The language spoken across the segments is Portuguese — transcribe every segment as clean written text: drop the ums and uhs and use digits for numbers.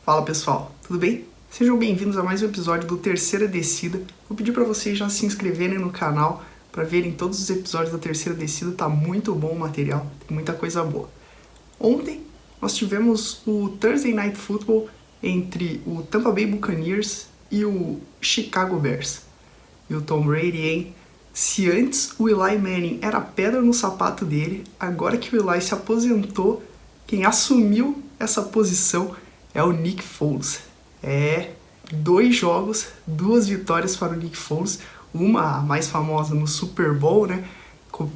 Fala pessoal, tudo bem? Sejam bem-vindos a mais um episódio do Terceira Descida. Vou pedir para vocês já se inscreverem no canal para verem todos os episódios da Terceira Descida, tá muito bom o material, tem muita coisa boa. Ontem nós tivemos o Thursday Night Football entre o Tampa Bay Buccaneers e o Chicago Bears. E o Tom Brady, hein? Se antes o Eli Manning era pedra no sapato dele, agora que o Eli se aposentou, quem assumiu essa posição é o Nick Foles. 2 jogos, 2 vitórias para o Nick Foles, uma a mais famosa no Super Bowl, né,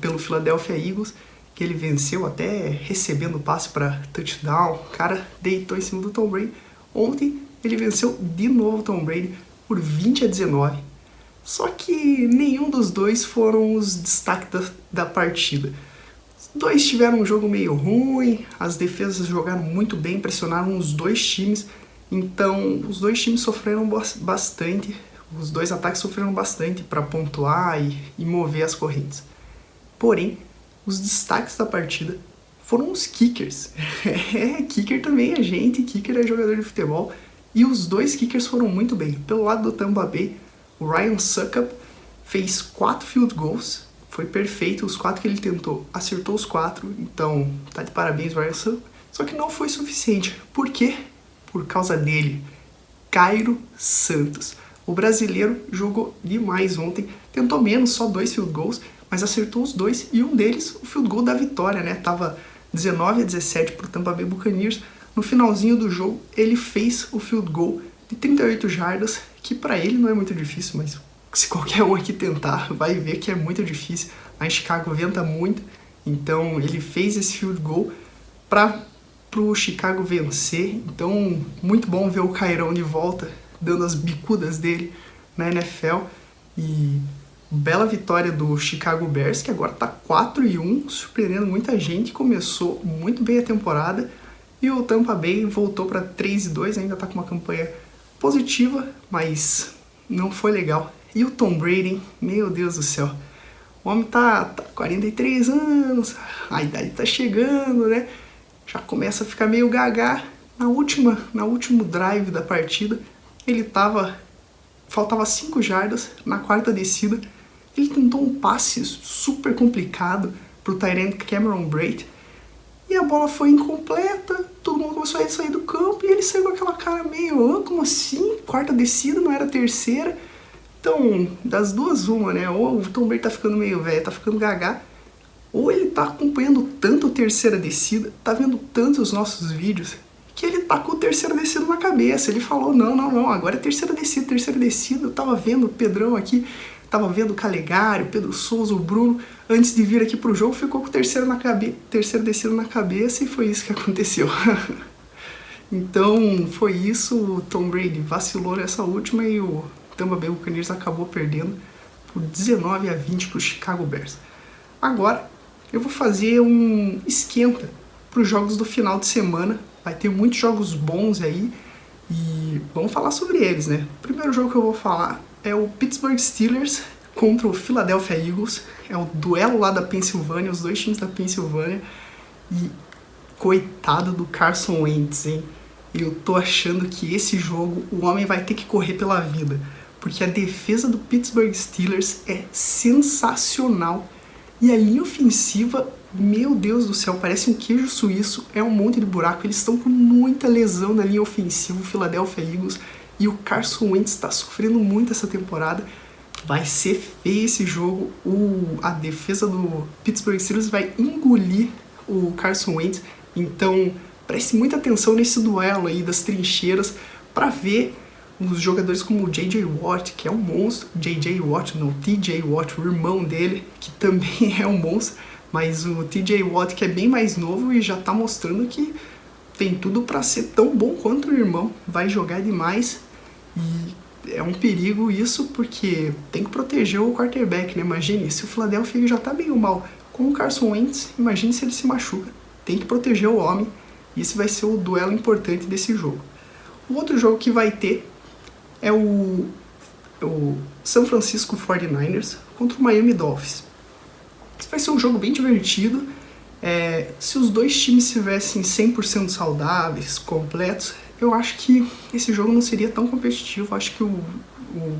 pelo Philadelphia Eagles, que ele venceu até recebendo passe para touchdown. O cara deitou em cima do Tom Brady. Ontem ele venceu de novo o Tom Brady por 20-19. Só que nenhum dos dois foram os destaques da partida. Os dois tiveram um jogo meio ruim, as defesas jogaram muito bem, pressionaram os dois times, então os dois times sofreram bastante, os dois ataques sofreram bastante para pontuar e mover as correntes. Porém, os destaques da partida foram os kickers. Kicker também é gente, kicker é jogador de futebol, e os dois kickers foram muito bem. Pelo lado do Tampa Bay, o Ryan Succop fez 4 field goals, foi perfeito, os 4 que ele tentou, acertou os 4, então tá de parabéns, Ryan Succop. Só que não foi suficiente. Por quê? Por causa dele, Cairo Santos. O brasileiro jogou demais ontem, tentou menos, só 2 field goals, mas acertou os 2 e um deles, o field goal da vitória, né? Tava 19-17 pro Tampa Bay Buccaneers. No finalzinho do jogo, ele fez o field goal de 38 jardas, que para ele não é muito difícil, mas se qualquer um aqui tentar, vai ver que é muito difícil. Lá em Chicago venta muito, então ele fez esse field goal para o Chicago vencer. Então, muito bom ver o Cairão de volta, dando as bicudas dele na NFL. E bela vitória do Chicago Bears, que agora tá 4-1, surpreendendo muita gente, começou muito bem a temporada. E o Tampa Bay voltou para 3-2, ainda tá com uma campanha positiva, mas não foi legal. E o Tom Brady, meu Deus do céu, o homem tá 43 anos, a idade tá chegando, né? Já começa a ficar meio gaga. No último drive da partida, faltava 5 jardas na quarta descida, ele tentou um passe super complicado pro tight end Cameron Brate, e a bola foi incompleta, todo mundo começou a sair do campo, e ele saiu com aquela cara meio, como assim? Quarta descida, não era terceira? Então, das duas uma, né? Ou o Tom Brady tá ficando meio velho, tá ficando gaga, ou ele tá acompanhando tanto a terceira descida, tá vendo tantos os nossos vídeos, que ele tá com o terceira descida na cabeça. Ele falou, não, agora é terceira descida. Eu tava vendo o Pedrão aqui, tava vendo o Calegari, o Pedro Souza, o Bruno, antes de vir aqui pro jogo, ficou com terceira descida na cabeça, e foi isso que aconteceu. Então, foi isso, o Tom Brady vacilou nessa última e o Tampa Bay Buccaneers acabou perdendo por 19-20 pro Chicago Bears. Agora, eu vou fazer um esquenta para os jogos do final de semana. Vai ter muitos jogos bons aí e vamos falar sobre eles, né? O primeiro jogo que eu vou falar é o Pittsburgh Steelers contra o Philadelphia Eagles. É o duelo lá da Pensilvânia, os dois times da Pensilvânia. E coitado do Carson Wentz, hein? Eu tô achando que esse jogo o homem vai ter que correr pela vida, porque a defesa do Pittsburgh Steelers é sensacional. E a linha ofensiva, meu Deus do céu, parece um queijo suíço, é um monte de buraco. Eles estão com muita lesão na linha ofensiva, o Philadelphia Eagles, e o Carson Wentz está sofrendo muito essa temporada. Vai ser feio esse jogo, a defesa do Pittsburgh Steelers vai engolir o Carson Wentz, então preste muita atenção nesse duelo aí das trincheiras para ver os jogadores como o J.J. Watt, que é um monstro, TJ Watt, o irmão dele, que também é um monstro, mas o TJ Watt, que é bem mais novo e já tá mostrando que tem tudo para ser tão bom quanto o irmão, vai jogar demais, e é um perigo isso, porque tem que proteger o quarterback, né? Imagine, se o Philadelphia já tá meio mal com o Carson Wentz, imagine se ele se machuca, tem que proteger o homem, e esse vai ser o duelo importante desse jogo. O outro jogo que vai ter é o San Francisco 49ers contra o Miami Dolphins. vai ser um jogo bem divertido. Se os dois times estivessem 100% saudáveis, completos, eu acho que esse jogo não seria tão competitivo. Eu acho que o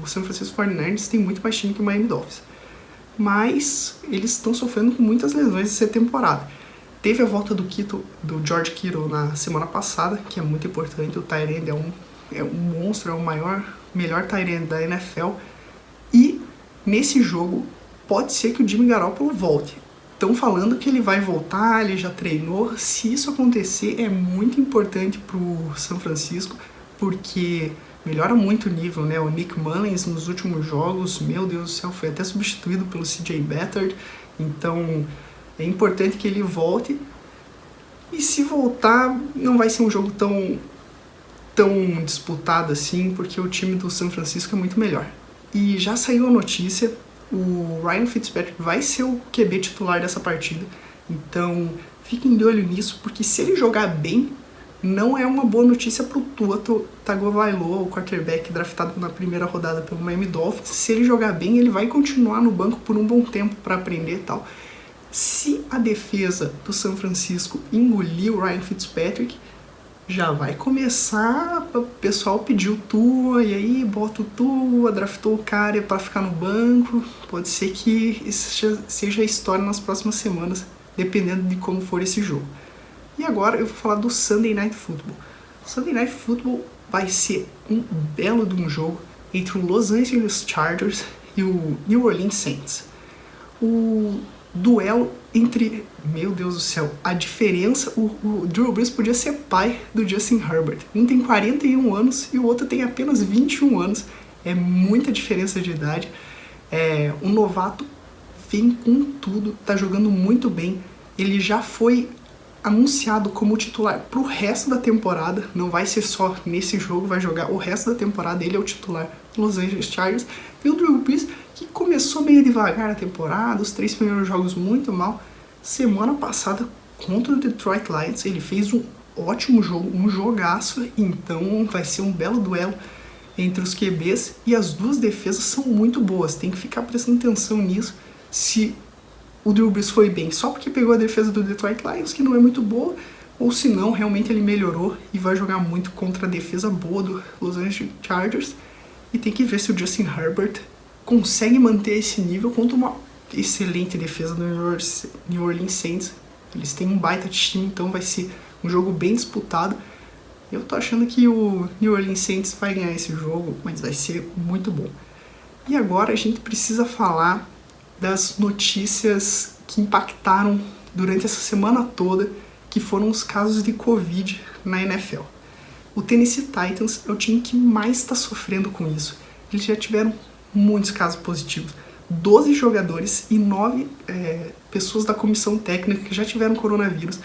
San Francisco 49ers tem muito mais time que o Miami Dolphins. Mas eles estão sofrendo com muitas lesões essa temporada. Teve a volta do George Kittle na semana passada, que é muito importante. O tight end é um monstro, é o melhor tight end da NFL. E nesse jogo pode ser que o Jimmy Garoppolo volte. Estão falando que ele vai voltar, ele já treinou. Se isso acontecer, é muito importante para o São Francisco, porque melhora muito o nível, né? O Nick Mullins nos últimos jogos, meu Deus do céu, foi até substituído pelo CJ Beathard. Então é importante que ele volte. E se voltar, não vai ser um jogo tão disputado assim, porque o time do São Francisco é muito melhor. E já saiu a notícia, o Ryan Fitzpatrick vai ser o QB titular dessa partida. Então fiquem de olho nisso, porque se ele jogar bem, não é uma boa notícia pro Tua Tagovailoa, o quarterback draftado na primeira rodada pelo Miami Dolphins. Se ele jogar bem, ele vai continuar no banco por um bom tempo para aprender e tal. Se a defesa do São Francisco engolir o Ryan Fitzpatrick, já vai começar o pessoal pedir o Tua, e aí bota o Tua, draftou o cara para ficar no banco. Pode ser que isso seja a história nas próximas semanas, dependendo de como for esse jogo. E agora eu vou falar do Sunday Night Football. O Sunday Night Football vai ser um belo de um jogo entre o Los Angeles Chargers e o New Orleans Saints. O duelo entre, meu Deus do céu, a diferença, o Drew Brees podia ser pai do Justin Herbert. Um tem 41 anos e o outro tem apenas 21 anos. É muita diferença de idade. Um novato vem com tudo, tá jogando muito bem. Ele já foi anunciado como titular pro resto da temporada, não vai ser só nesse jogo, vai jogar o resto da temporada, ele é o titular do Los Angeles Chargers. E o Drew Brees, que começou meio devagar a temporada, os 3 primeiros jogos muito mal. Semana passada, contra o Detroit Lions, ele fez um ótimo jogo, um jogaço, então vai ser um belo duelo entre os QBs, e as duas defesas são muito boas, tem que ficar prestando atenção nisso. Se o Drew Brees foi bem só porque pegou a defesa do Detroit Lions, que não é muito boa, ou se não, realmente ele melhorou e vai jogar muito contra a defesa boa do Los Angeles Chargers. E tem que ver se o Justin Herbert consegue manter esse nível contra uma excelente defesa do New Orleans Saints. Eles têm um baita time, então vai ser um jogo bem disputado. Eu tô achando que o New Orleans Saints vai ganhar esse jogo, mas vai ser muito bom. E agora a gente precisa falar das notícias que impactaram durante essa semana toda, que foram os casos de Covid na NFL. O Tennessee Titans é o time que mais está sofrendo com isso. Eles já tiveram muitos casos positivos. 12 jogadores e 9 pessoas da comissão técnica que já tiveram coronavírus.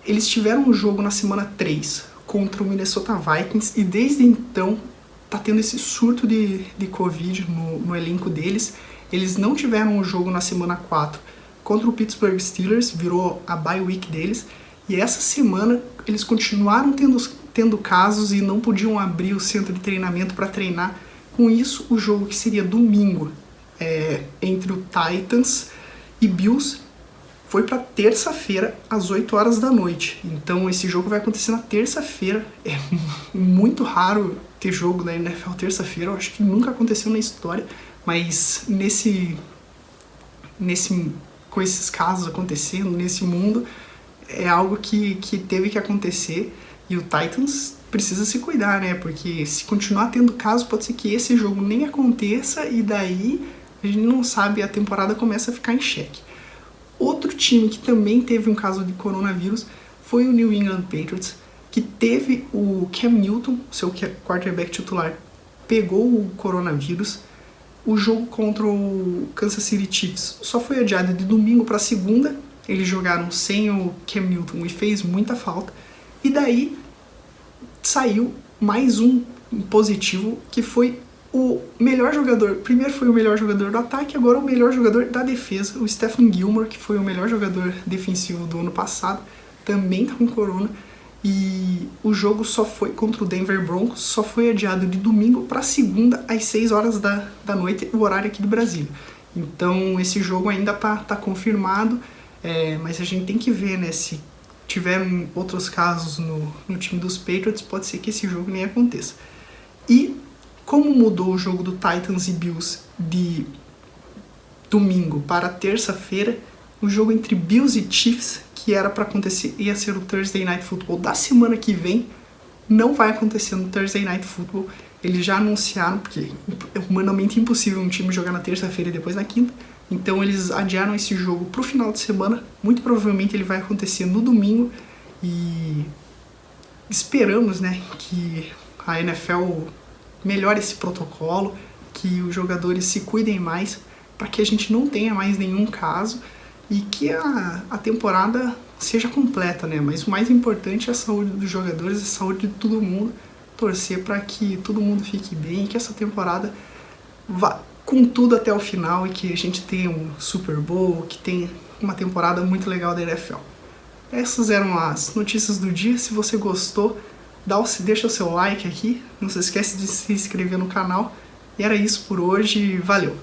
Eles tiveram um jogo na semana 3 contra o Minnesota Vikings e desde então tá tendo esse surto de Covid no elenco deles. Eles não tiveram um jogo na semana 4 contra o Pittsburgh Steelers, virou a bye week deles, e essa semana eles continuaram tendo casos e não podiam abrir o centro de treinamento para treinar. Com isso, o jogo que seria domingo entre o Titans e Bills foi para terça-feira às 8 horas da noite. Então esse jogo vai acontecer na terça-feira. É muito raro ter jogo da NFL terça-feira, eu acho que nunca aconteceu na história. Mas com esses casos acontecendo nesse mundo, é algo que teve que acontecer, e o Titans precisa se cuidar, né? Porque se continuar tendo casos, pode ser que esse jogo nem aconteça, e daí a gente não sabe, a temporada começa a ficar em xeque. Outro time que também teve um caso de coronavírus foi o New England Patriots, que teve o Cam Newton, seu quarterback titular, pegou o coronavírus. O jogo contra o Kansas City Chiefs só foi adiado de domingo para segunda. Eles jogaram sem o Cam Newton e fez muita falta. E daí saiu mais um positivo, que foi o melhor jogador. Primeiro foi o melhor jogador do ataque, agora o melhor jogador da defesa. O Stephon Gilmore, que foi o melhor jogador defensivo do ano passado, também tá com corona. E o jogo só foi contra o Denver Broncos, só foi adiado de domingo para segunda às 6 horas da noite, o horário aqui do Brasil. Então esse jogo ainda tá confirmado, mas a gente tem que ver, né, se tiveram outros casos no time dos Patriots, pode ser que esse jogo nem aconteça. E como mudou o jogo do Titans e Bills de domingo para terça-feira, o jogo entre Bills e Chiefs, que era para acontecer, ia ser o Thursday Night Football da semana que vem, não vai acontecer no Thursday Night Football. Eles já anunciaram, porque é humanamente impossível um time jogar na terça-feira e depois na quinta, então eles adiaram esse jogo para o final de semana. Muito provavelmente ele vai acontecer no domingo e esperamos, né, que a NFL melhore esse protocolo, que os jogadores se cuidem mais, para que a gente não tenha mais nenhum caso e que a temporada seja completa, né? Mas o mais importante é a saúde dos jogadores, a saúde de todo mundo, torcer para que todo mundo fique bem e que essa temporada vá com tudo até o final e que a gente tenha um Super Bowl, que tenha uma temporada muito legal da NFL. Essas eram as notícias do dia. Se você gostou, deixa o seu like aqui, não se esquece de se inscrever no canal. E era isso por hoje, valeu!